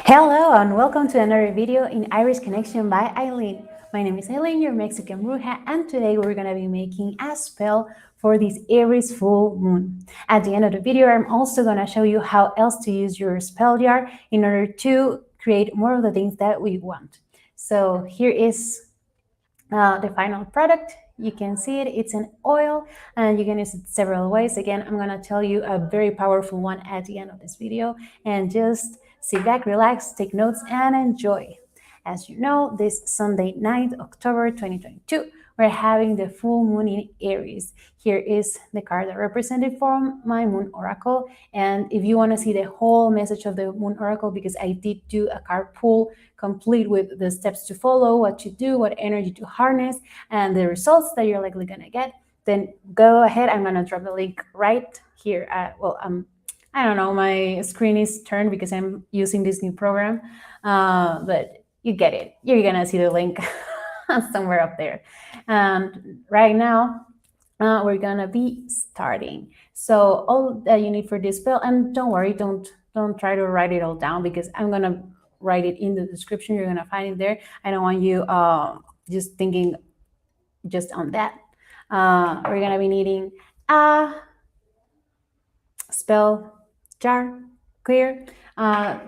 Hello and welcome to another video in Aries Connection by Aileen. My name is Aileen, your Mexican bruja, and today we're going to be making a spell for this Aries full moon. At the end of the video, I'm also going to show you how else to use your spell jar in order to create more of the things that we want. So here is the final product. You can see it, it's an oil and you can use it several ways. Again, I'm going to tell you a very powerful one at the end of this video, and just sit back, relax, take notes, and enjoy. As you know, this Sunday night, October 2022, we're having the full moon in Aries. Here is the card that represented from my moon oracle. And if you want to see the whole message of the moon oracle, because I did do a card pull complete with the steps to follow, what to do, what energy to harness, and the results that you're likely going to get, then go ahead. I'm going to drop the link right here. I don't know, my screen is turned because I'm using this new program, but you get it. You're gonna see the link somewhere up there. And right now, we're gonna be starting. So all that you need for this spell, and don't worry, don't try to write it all down because I'm gonna write it in the description. You're gonna find it there. I don't want you just thinking just on that. We're gonna be needing a spell jar, clear.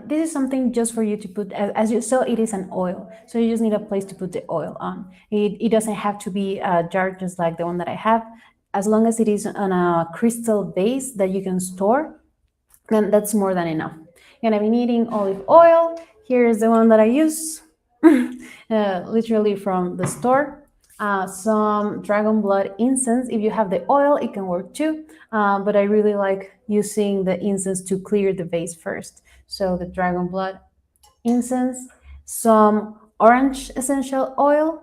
This is something just for you to put, as you saw, it is an oil, so you just need a place to put the oil on. It doesn't have to be a jar just like the one that I have. As long as it is on a crystal base that you can store, then that's more than enough. You're gonna be needing olive oil. Here is the one that I use, literally from the store. Some dragon blood incense. If you have the oil, it can work too, but I really like using the incense to clear the vase first. So the dragon blood incense, some orange essential oil,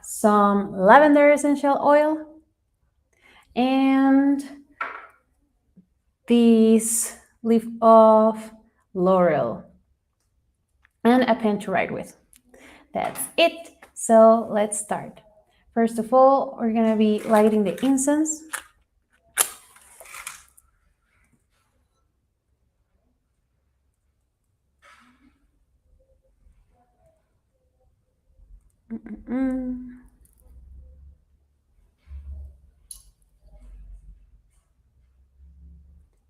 some lavender essential oil, and this leaf of Laurel, and a pen to write with. That's it. So let's start. First of all, we're going to be lighting the incense.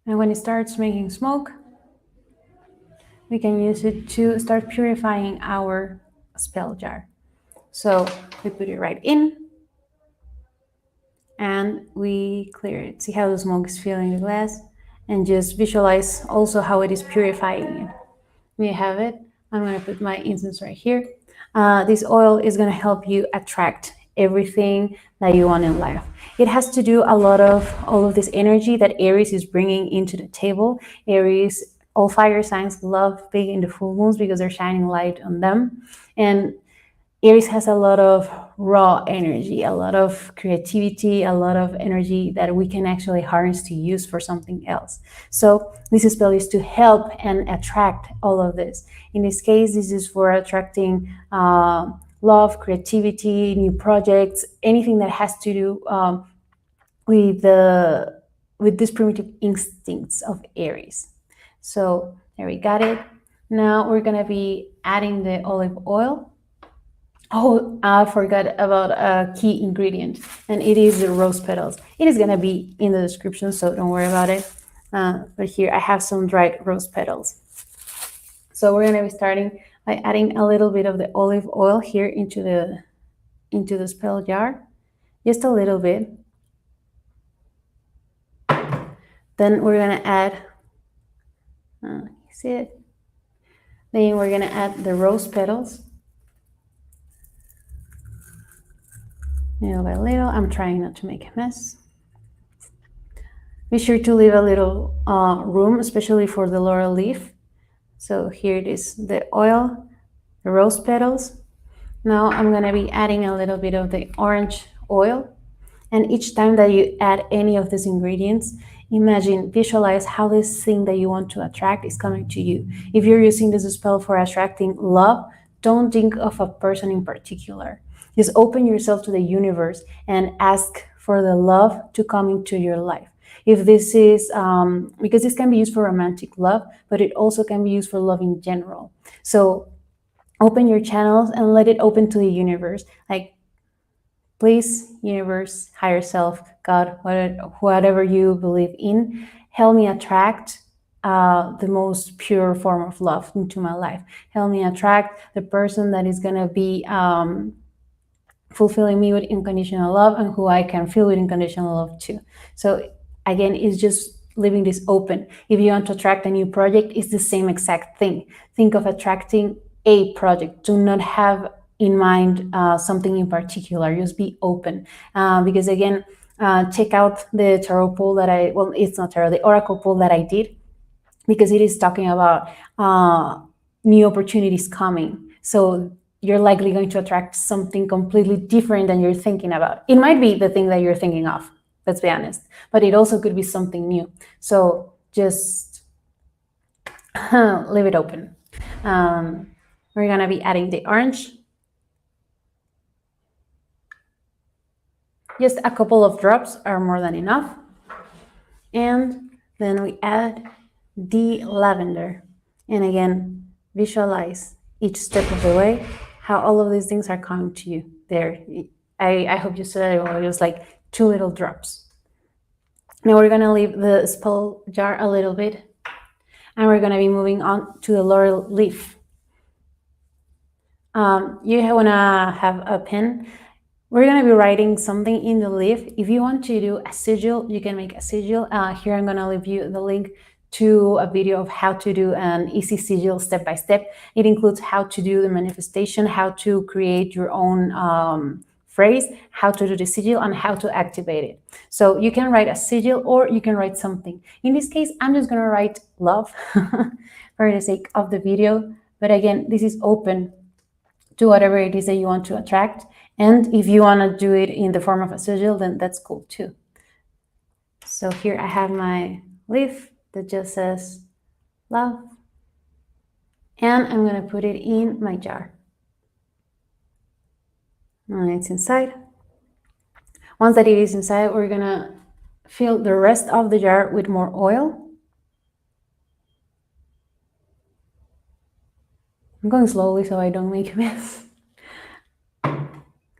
And when it starts making smoke, we can use it to start purifying our spell jar. So we put it right in and we clear it. See how the smoke is filling the glass, and just visualize also how it is purifying it. We have it. I'm going to put my incense right here. This oil is going to help you attract everything that you want in life. It has to do a lot of all of this energy that Aries is bringing into the table. Aries, all fire signs love being in the full moons because they're shining light on them. And Aries has a lot of raw energy, a lot of creativity, a lot of energy that we can actually harness to use for something else. So this spell is to help and attract all of this. In this case, this is for attracting love, creativity, new projects, anything that has to do with these primitive instincts of Aries. So there we got it. Now we're gonna be adding the olive oil. Oh, I forgot about a key ingredient, and it is the rose petals. It is gonna be in the description, so don't worry about it. But here I have some dried rose petals. So we're gonna be starting by adding a little bit of the olive oil here into the spell jar, just a little bit. Then we're gonna add, you see it? Then we're gonna add the rose petals. Little by little. I'm trying not to make a mess. Be sure to leave a little room, especially for the laurel leaf. So here it is, the oil, the rose petals. Now I'm gonna be adding a little bit of the orange oil. And each time that you add any of these ingredients, imagine, visualize how this thing that you want to attract is coming to you. If you're using this spell for attracting love, don't think of a person in particular. Just open yourself to the universe and ask for the love to come into your life. if this is because this can be used for romantic love, but it also can be used for love in general. So open your channels and let it open to the universe. Like, please, universe, higher self, God, whatever you believe in, help me attract the most pure form of love into my life. Help me attract the person that is going to be fulfilling me with unconditional love and who I can feel with unconditional love too. So again, it's just leaving this open. If you want to attract a new project, it's the same exact thing. Think of attracting a project. Do not have in mind something in particular. Just be open. Because again, check out the tarot poll that it's not tarot, the oracle poll that I did, because it is talking about new opportunities coming. So you're likely going to attract something completely different than you're thinking about. It might be the thing that you're thinking of, let's be honest, but it also could be something new. So just leave it open. We're gonna be adding the orange. Just a couple of drops are more than enough. And then we add the lavender. And again, visualize each step of the way how all of these things are coming to you. There, I hope you saw that it was like 2 little drops. Now we're gonna leave the spell jar a little bit, and we're gonna be moving on to the laurel leaf. You wanna have a pen. We're gonna be writing something in the leaf. If you want to do a sigil, you can make a sigil. Here I'm gonna leave you the link to a video of how to do an easy sigil step by step. It includes how to do the manifestation, how to create your own phrase, how to do the sigil, and how to activate it. So you can write a sigil or you can write something. In this case, I'm just gonna write love for the sake of the video. But again, this is open to whatever it is that you want to attract. And if you want to do it in the form of a sigil, then that's cool too. So here I have my leaf that just says love. And I'm going to put it in my jar. And it's inside. Once that it is inside, we're going to fill the rest of the jar with more oil. I'm going slowly so I don't make a mess.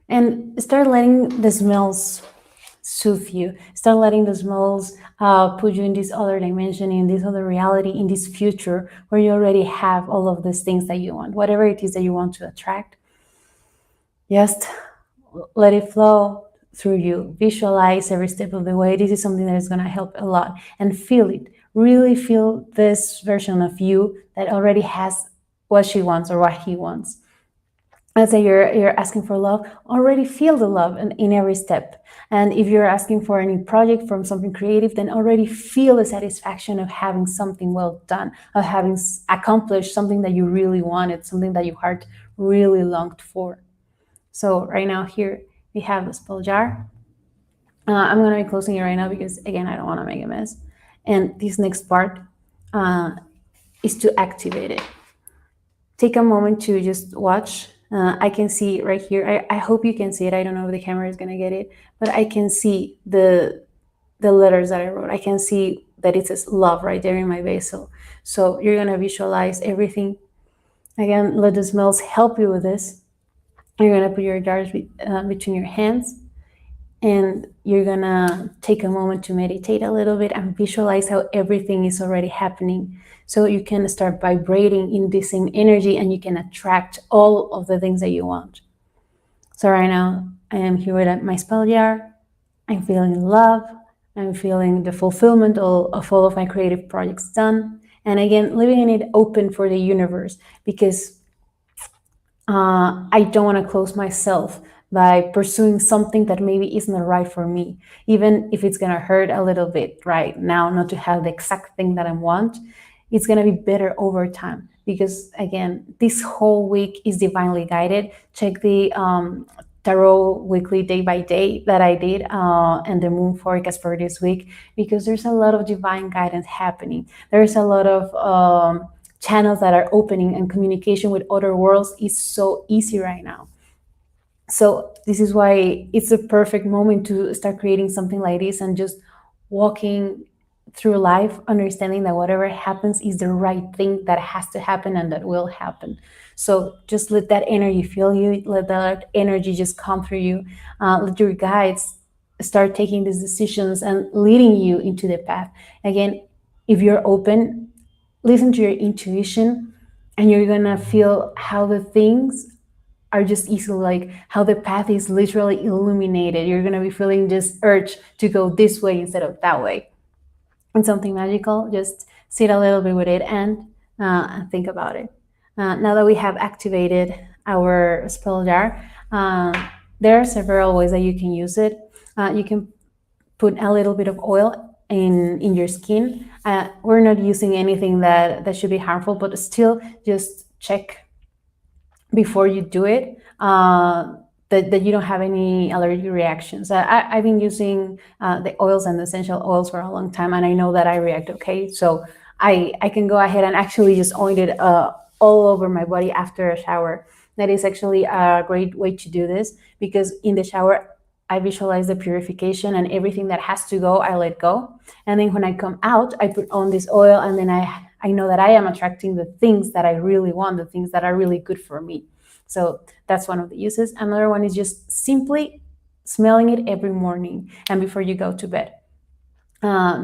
And start letting the smells soothe you. Start letting the smells put you in this other dimension, in this other reality, in this future where you already have all of these things that you want. Whatever it is that you want to attract, just let it flow through you. Visualize every step of the way. This is something that is going to help a lot. And feel it. Really feel this version of you that already has what she wants or what he wants. Let's say you're asking for love, already feel the love in every step. And if you're asking for a new project from something creative, then already feel the satisfaction of having something well done, of having accomplished something that you really wanted, something that your heart really longed for. So right now here we have the spell jar. I'm going to be closing it right now because, again, I don't want to make a mess. And this next part is to activate it. Take a moment to just watch. I can see right here. I hope you can see it. I don't know if the camera is going to get it, but I can see the letters that I wrote. I can see that it says love right there in my vessel. So you're going to visualize everything. Again, let the smells help you with this. You're going to put your jars between your hands, and you're going to take a moment to meditate a little bit and visualize how everything is already happening. So you can start vibrating in the same energy and you can attract all of the things that you want. So right now, I am here with my spell jar. I'm feeling love. I'm feeling the fulfillment of all of my creative projects done. And again, leaving it open for the universe, because I don't want to close myself by pursuing something that maybe isn't right for me, even if it's going to hurt a little bit right now not to have the exact thing that I want. It's going to be better over time, because again, this whole week is divinely guided. Check the tarot weekly day by day that I did and the moon forecast for this week, because there's a lot of divine guidance happening. There's a lot of channels that are opening, and communication with other worlds is so easy right now. So this is why it's a perfect moment to start creating something like this and just walking through life understanding that whatever happens is the right thing that has to happen and that will happen. So just let that energy feel you, let that energy just come through you, let your guides start taking these decisions and leading you into the path. Again, if you're open, listen to your intuition, and you're gonna feel how the things are just easily, like how the path is literally illuminated. You're gonna be feeling this urge to go this way instead of that way. And something magical, just sit a little bit with it and think about it. Now that we have activated our spell jar, there are several ways that you can use it. You can put a little bit of oil in your skin. We're not using anything that should be harmful, but still just check before you do it, that you don't have any allergic reactions. I've been using the oils and the essential oils for a long time, and I know that I react okay. So I can go ahead and actually just oil it all over my body after a shower. That is actually a great way to do this, because in the shower, I visualize the purification, and everything that has to go, I let go. And then when I come out, I put on this oil, and then I know that I am attracting the things that I really want, the things that are really good for me. So that's one of the uses. Another one is just simply smelling it every morning and before you go to bed.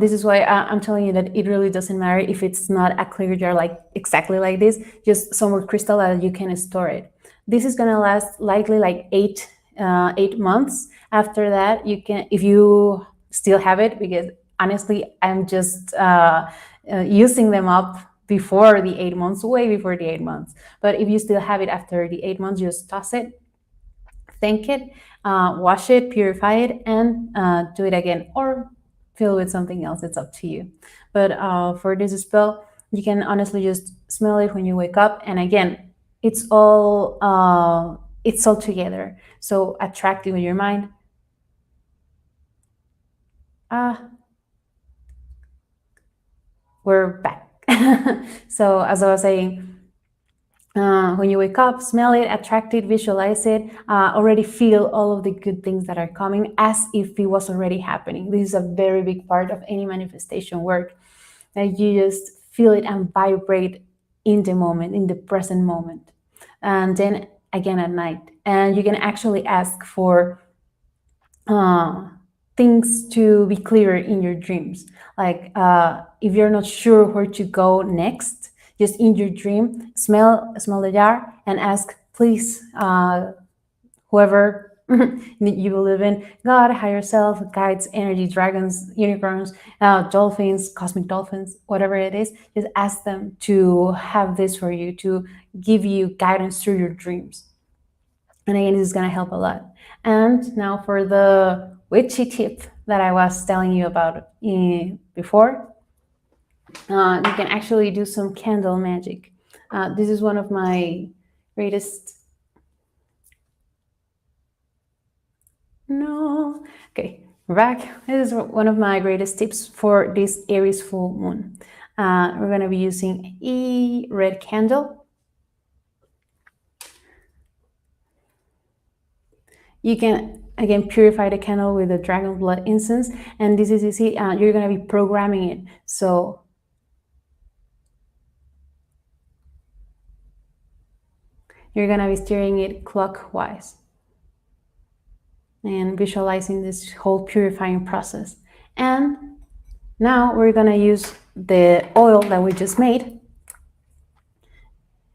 This is why I'm telling you that it really doesn't matter if it's not a clear jar like exactly like this, just somewhere crystal that you can store it. This is gonna last likely like 8 months. After that, you can, if you still have it, because honestly, I'm just using them up before the 8 months, way before the 8 months. But if you still have it after the 8 months, just toss it, thank it, wash it, purify it, and do it again, or fill with something else. It's up to you. But for this spell, you can honestly just smell it when you wake up, and again, it's all together. So attract it with your mind. We're back. So as I was saying, when you wake up, smell it, attract it, visualize it, already feel all of the good things that are coming as if it was already happening. This is a very big part of any manifestation work, that you just feel it and vibrate in the moment, in the present moment. And then again at night, and you can actually ask for things to be clearer in your dreams. Like if you're not sure where to go next, just in your dream, smell the jar and ask, please, whoever you believe in, God, higher self, guides, energy, dragons, unicorns, dolphins, cosmic dolphins, whatever it is, just ask them to have this for you, to give you guidance through your dreams. And again, this is going to help a lot. And now for the witchy tip that I was telling you about before, you can actually do some candle magic. This is one of my greatest... No. Okay, we're back. This is one of my greatest tips for this Aries full moon. We're going to be using a red candle. You can, again, purify the candle with the dragon blood incense. And this is easy. You're going to be programming it. So you're going to be steering it clockwise and visualizing this whole purifying process. And now we're going to use the oil that we just made.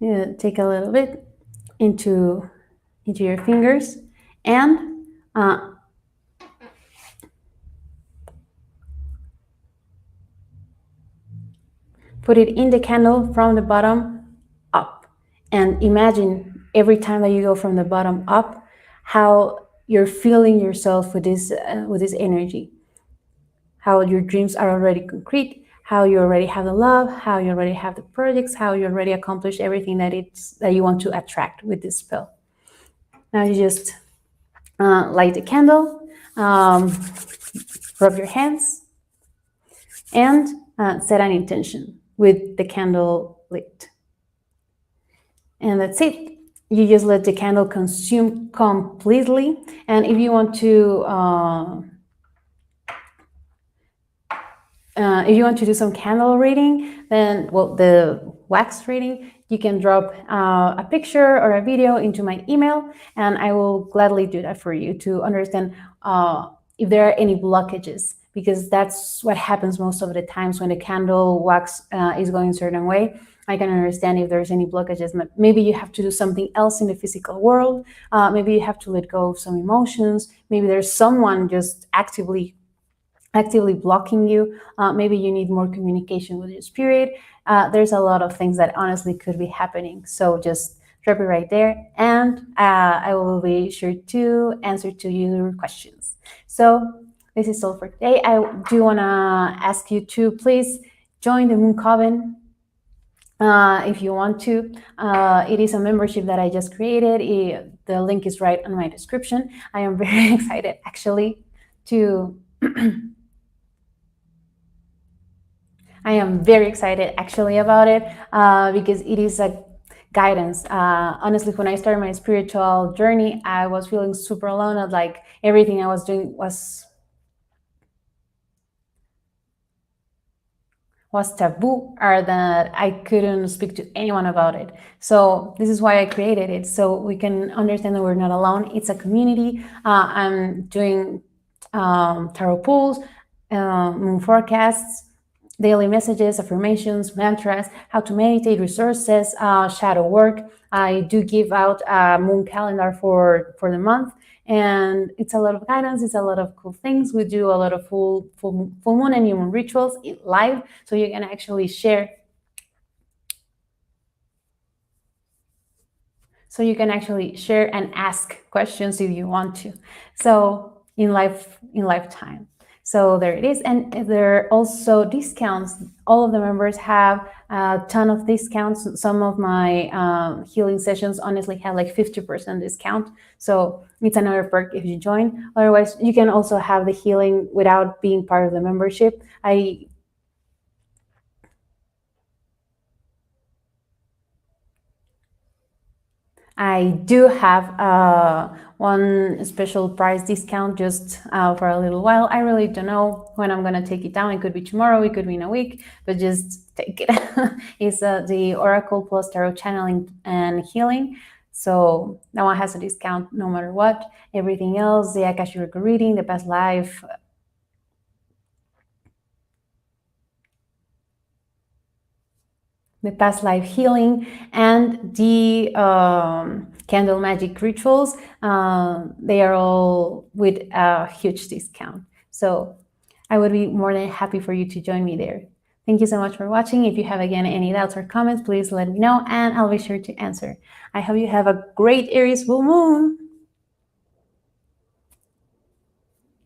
Take a little bit into your fingers and put it in the candle from the bottom up. And imagine every time that you go from the bottom up, how you're feeling yourself with this energy, how your dreams are already concrete, how you already have the love, how you already have the projects, how you already accomplished everything that you want to attract with this spell. Now you just light the candle, rub your hands, and set an intention with the candle lit. And that's it. You just let the candle consume completely. And if you want to if you want to do some candle reading, then, well, the wax reading, you can drop a picture or a video into my email, and I will gladly do that for you to understand if there are any blockages, because that's what happens most of the times when the candle wax is going a certain way. I can understand if there's any blockages. Maybe you have to do something else in the physical world. Maybe you have to let go of some emotions. Maybe there's someone just actively blocking you. Maybe you need more communication with your spirit. There's a lot of things that honestly could be happening. So just drop it right there, and I will be sure to answer to your questions. So this is all for today. I do want to ask you to please join the Moon Coven if you want to. It is a membership that I just created. The link is right on my description. I am very excited actually to I am very excited actually about it because it is a guidance. Honestly, when I started my spiritual journey, I was feeling super alone. Like everything I was doing was taboo, or that I couldn't speak to anyone about it. So this is why I created it, so we can understand that we're not alone. It's a community. I'm doing tarot pulls, moon forecasts, daily messages, affirmations, mantras, how to meditate, resources, shadow work. I do give out a moon calendar for the month, and it's a lot of guidance. It's a lot of cool things. We do a lot of full moon and new moon rituals live, so you can actually share. So you can actually share and ask questions if you want to. So in lifetime. So there it is. And there are also discounts. All of the members have a ton of discounts. Some of my healing sessions honestly have like 50% discount. So it's another perk if you join. Otherwise, you can also have the healing without being part of the membership. I do have one special price discount just for a little while. I really don't know when I'm going to take it down. It could be tomorrow, it could be in a week, but just take it. It's the Oracle plus Tarot channeling and healing. So that one has a discount no matter what. Everything else, the Akashic reading, the past life, healing, and the candle magic rituals, they are all with a huge discount. So I would be more than happy for you to join me there. Thank you so much for watching. If you have again any doubts or comments, please let me know and I'll be sure to answer. I hope you have a great Aries full moon.